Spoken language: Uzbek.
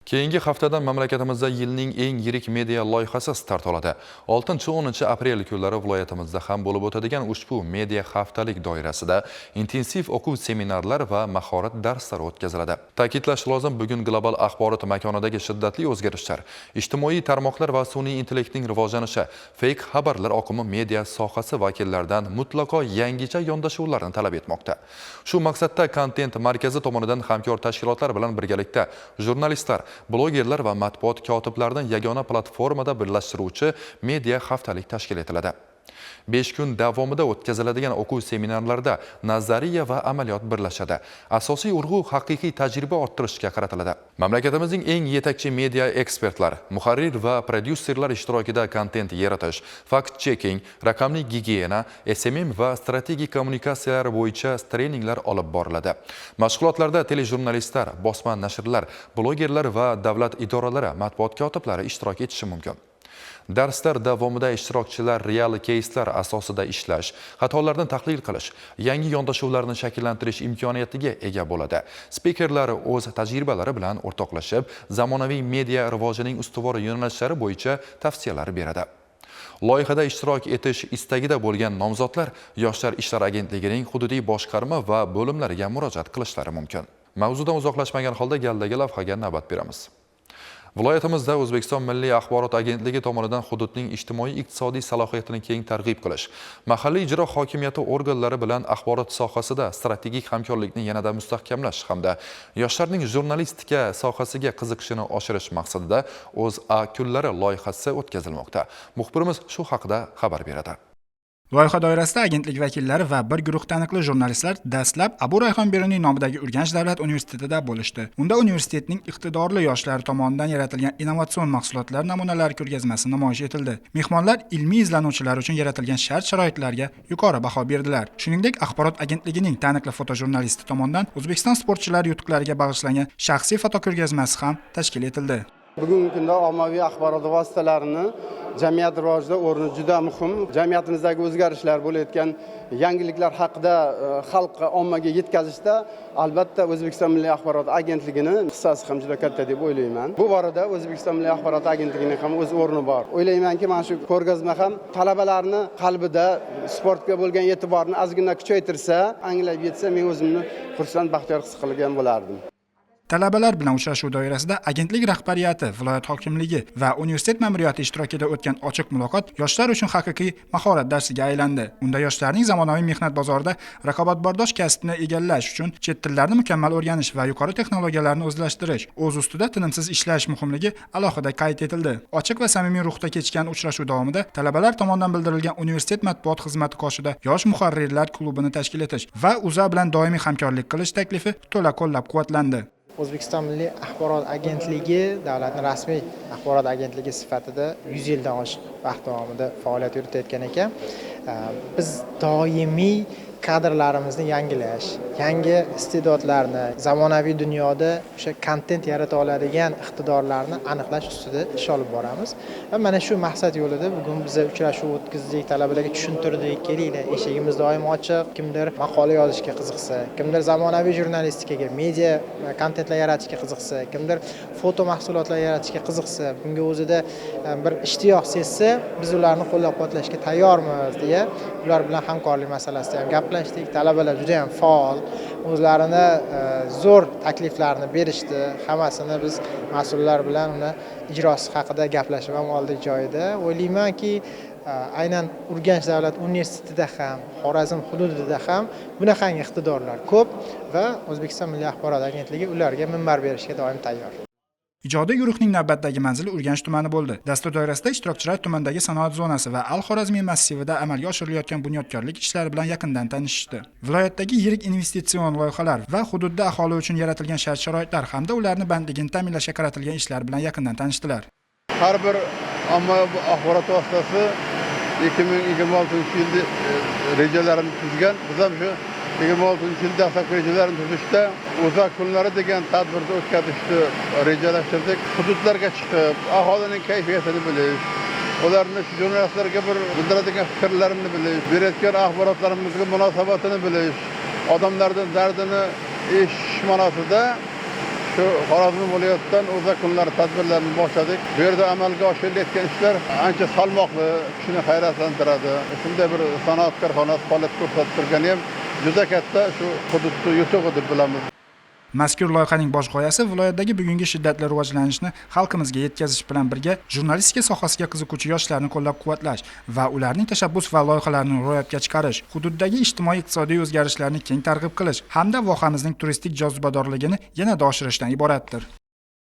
Keyingi haftadan mamlakatimizda yilning eng yirik media loyihasi start oladi. 6-10 aprel kunlari viloyatimizda ham bo'lib o'tadigan ushbu media haftalik doirasida intensiv o'quv seminarlar va mahorat darslari o'tkaziladi. Ta'kidlash lozim, bugun global axborot makonidagi shiddatli o'zgarishlar, ijtimoiy tarmoqlar va sun'iy intellektning rivojlanishi, fake xabarlar oqimi media sohasi vakillaridan mutlaqo yangicha yondashuvlarni talab etmoqda. Shu maqsadda Kontent markazi tomonidan hamkor tashkilotlar bilan birgalikda jurnalistlar, blogerlar va matbuot kotiblarini yagona platformada birlashtiruvchi media haftalik tashkil etiladi. 5 kun davomida o'tkaziladigan o'quv seminarlarda nazariya va amaliyot birlashadi. Asosiy urg'u haqiqiy tajriba orttirishga qaratiladi. Mamlakatimizning eng yetakchi media ekspertlar, muharrir va prodyuserlar ishtirokida kontent yaratish, fact checking, raqamli gigiyena, SMM va strategik kommunikatsiyalar bo'yicha treninglar olib boriladi. Mashg'ulotlarda telejurnalistlar, bosma nashrlar, blogerlar va davlat idoralari, matbuot kotiblari ishtirok etishi mumkin. Darslar davomida ishtirokchilar real keyslar asosida ishlash, xatolarni tahlil qilish, yangi yondashuvlarni shakllantirish imkoniyatiga ega bo'ladi. Spikerlar o'z tajribalari bilan o'rtoqlashib, zamonaviy media rivojining ustuvor yo'nalishlari bo'yicha tavsiyalar beradi. Loyihada ishtirok etish istagida bo'lgan nomzodlar Yoshlar ishlari agentligining hududiy boshqarma va bo'limlariga murojaat qilishlari mumkin. Mavzudan uzoqlashmagan holda galdagi lavhaga navbat beramiz. Viloyatimizda O'zbekiston Milliy axborot agentligi tomonidan hududning ijtimoiy-iqtisodiy salohiyatini keng targ'ib qilish, mahalliy ijro hokimiyati organlari bilan axborot sohasida strategik hamkorlikni yanada mustahkamlash hamda yoshlarning jurnalistika sohasiga qiziqishini oshirish maqsadida O'zA kunlari loyihasi o'tkazilmoqda. Muxbirimiz shu haqida xabar beradi. Loyiha doirasida agentlik vakillari va bir guruh taniqli jurnalistlar dastlab Abu Rayhon Beruniy nomidagi Urganch davlat universitetida bo'lishdi. Unda universitetning iqtidorli yoshlari tomonidan yaratilgan innovatsion mahsulotlar namunalari ko'rgazmasi namoyish etildi. Mehmonlar ilmiy izlanuvchilar uchun yaratilgan shart-sharoitlarga yuqori baho berdilar. Shuningdek, axborot agentligining taniqli fotojurnalisti tomonidan O'zbekiston sportchilari yutuqlariga bag'ishlangan shaxsiy fotoko'rgazmasi ham tashkil etildi. Bugungi kunda ommaviy axborot vositalarini jamiyat rivojida o'rni juda muhim. Jamiyatimizdagi o'zgarishlar bo'layotgan yangiliklar haqida xalqqa, ommaga yetkazishda albatta O'zbekiston Milliy axborot agentligining hissasi ham juda katta deb o'ylayman. Bu borada O'zbekiston Milliy axborot agentligining ham o'z o'rni bor. O'ylaymanki, mana shu ko'rgazma ham talabalarni qalbida sportga bo'lgan e'tiborni ozgina kuchaytirsa, anglab yetsa, men o'zimni xursand, baxtiyor his qilgan bo'lardim. Talabalar bilan uchrashuv doirasida agentlik rahbariyati, viloyat hokimligi va universitet ma'muriyati ishtirokida o'tgan ochiq muloqot yoshlar uchun haqiqiy mahorat darsiga aylandi. Unda yoshlarning zamonaviy mehnat bozorida raqobatbardosh kasbni egallash uchun chet tillarni mukammal o'rganish va yuqori texnologiyalarni o'zlashtirish, o'z ustida tinimsiz ishlash muhimligi alohida qayd etildi. Ochiq va samimiy ruhda kechgan uchrashuv davomida talabalar tomonidan bildirilgan universitet matbuot xizmati qoshida yosh muharrirlar klubini tashkil etish va O'zA bilan doimiy hamkorlik qilish taklifi to'la qo'llab-quvvatlandi. O'zbekiston Milliy axborot agentligi davlatning rasmiy axborot agentligi sifatida 100 yildan oshiq vaqt davomida faoliyat yuritayotgan ekan. Biz doimiy kadrlarimizni yangilash, yangi iste'dodlarni, zamonaviy dunyoda o'sha kontent yarata oladigan iqtidorlarni aniqlash ustida ish olib boramiz. Va mana shu maqsad yo'lida bugun biz uchrashuv o'tkazdik, talabalarga tushuntirdik, kelinglar, eshigimiz doim ochiq. Kimdir maqola yozishga qiziqsa, kimdir zamonaviy jurnalistikaga, media kontentlar yaratishga qiziqsa, kimdir foto mahsulotlar yaratishga qiziqsa, bunga o'zida bir ishtiyoq sezsa, biz ularni qo'llab-quvvatlashga tayyormiz deya ular bilan hamkorlik masalasida ham gaplashdik. Talabalar juda ham faol, o'zlarini zo'r takliflarni berishdi. Hammasini biz mas'ullar bilan uni ijrosi haqida gaplashib ham oldik joyida. O'ylaymanki, aynan Urganch davlat universitetida ham, Xorazm hududida ham bunaqangi iqtidorlar ko'p va O'zbekiston Milliy axborot agentligi ularga minbar berishga doim tayyor. Ijodiy guruhning navbatdagi manzili Urganch tumani bo'ldi. Dastur doirasida ishtirokchilar tumandagi sanoat zonasi va Al-Xorazmiy massivida amalga oshirilayotgan bunyodkorlik ishlari bilan yaqindan tanishishdi. Viloyatdagi yirik investitsion loyihalar va hududda aholi uchun yaratilgan shart-sharoitlar hamda ularni bandligini ta'minlashga qaratilgan ishlar bilan yaqindan tanishdilar. Har bir ommaviy axborot vositasi 2026-yilda rejalarini tuzgan. Biz ham shu 2026-yilda rejalarini tuzishda O'zA kunlari degan tadbirni o'tkazishni rejalashtirdik. Hududlarga chiqib, aholining kayfiyatini bilish, ularni jurnalistlarga bir bildiradigan fikrlarini bilish, berayotgan axborotlarimizga munosabatini bilish, odamlarning dardini eshitish ma'nosida shu Xorazm viloyatidan o'za kunlari tadbirlarni boshladik. Bu yerda amalga oshirilayotgan ishlar ancha salmoqli, kishini hayratlantiradi. Shunday bir sanoat korxonasi faoliyat ko'rsatib turgani ham juda katta shu hududni yutug'i deb bilamiz. Mazkur loyihaning bosh g'oyasi viloyatdagi bugungi shiddatli rivojlanishni xalqimizga yetkazish bilan birga jurnalistika sohasiga qiziquvchi yoshlarni qo'llab-quvvatlash va ularning tashabbus va loyihalarini ro'yobga chiqarish, hududdagi ijtimoiy-iqtisodiy o'zgarishlarni keng targ'ib qilish hamda vohamizning turistik jozibadorligini yanada oshirishdan iboratdir.